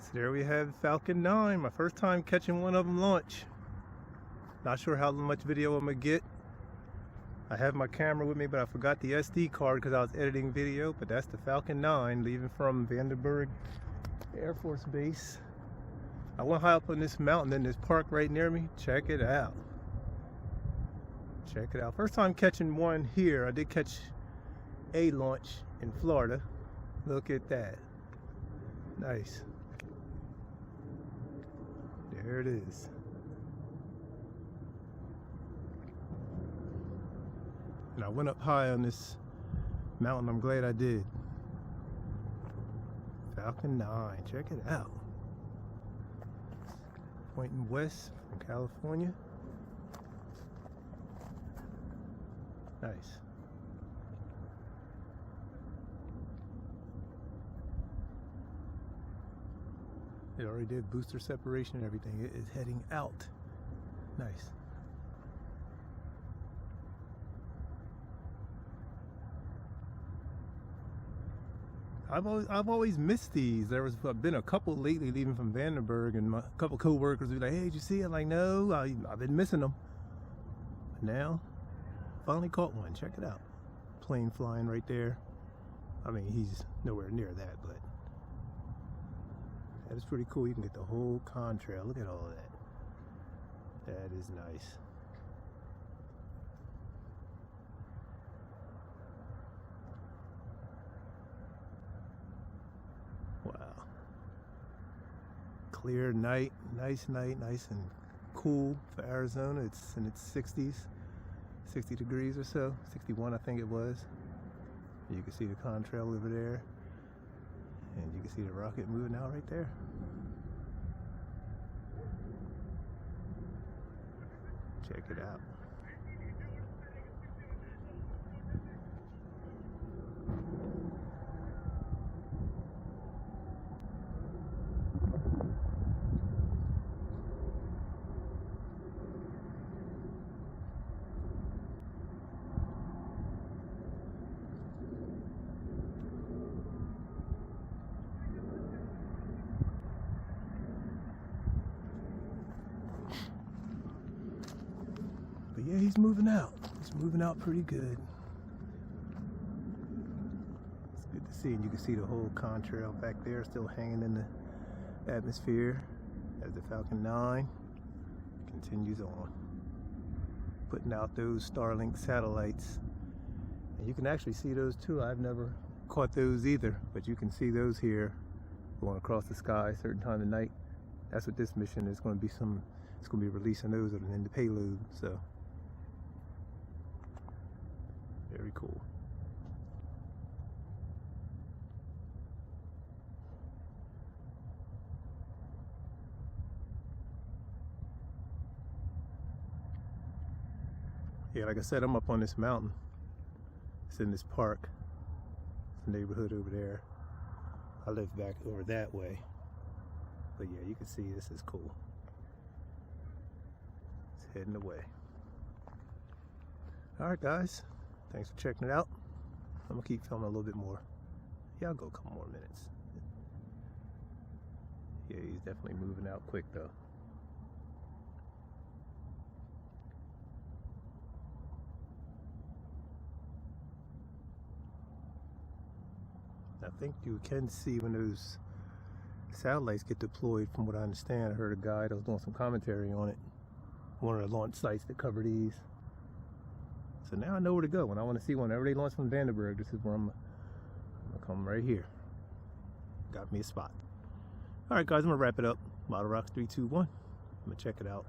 So there we have Falcon 9, my first time catching one of them launch. Not sure how much video I'm gonna get. I have my camera with me, but I forgot the SD card because I was editing video. But that's the Falcon 9 leaving from Vandenberg Air Force Base. I went high up on this mountain in this park right near me. Check it out. Check it out. First time catching one here. I did catch a launch in Florida. Look at that. Nice. There it is. And I went up high on this mountain. I'm glad I did. Falcon 9. Check it out. Pointing west from California. Nice. It already did booster separation and everything. It is heading out. Nice. I've always missed these. There was been a couple lately leaving from Vandenberg, and a couple co-workers were like, "Hey, did you see it?" I'm like, no, I've been missing them. But now, finally caught one. Check it out. Plane flying right there. I mean, he's nowhere near that, but that is pretty cool. You can get the whole contrail. Look at all of that. That is nice. Wow. Clear night, nice and cool for Arizona. It's in its 60s, 60 degrees or so, 61 I think it was. You can see the contrail over there, and you can see the rocket moving out right there. Check it out. But yeah, he's moving out. He's moving out pretty good. It's good to see, and you can see the whole contrail back there still hanging in the atmosphere as the Falcon 9 continues on, putting out those Starlink satellites. And you can actually see those too. I've never caught those either, but you can see those here going across the sky a certain time of night. That's what this mission is going to be. It's going to be releasing those in the payload. So very cool. Yeah, like I said, I'm up on this mountain. It's in this park. It's a neighborhood over there. I live back over that way. But yeah, you can see this is cool. It's heading away. Alright guys, thanks for checking it out. I'm gonna keep filming a little bit more. Yeah, I'll go a couple more minutes. Yeah, he's definitely moving out quick though. I think you can see when those satellites get deployed. From what I understand, I heard a guy that was doing some commentary on it. One of the launch sites that cover these. So now I know where to go when I want to see one. Whenever they launch from Vandenberg, this is where I'm gonna come right here. Got me a spot. Alright guys, I'm gonna wrap it up. Model Rocks 3, 2, 1. I'm gonna check it out.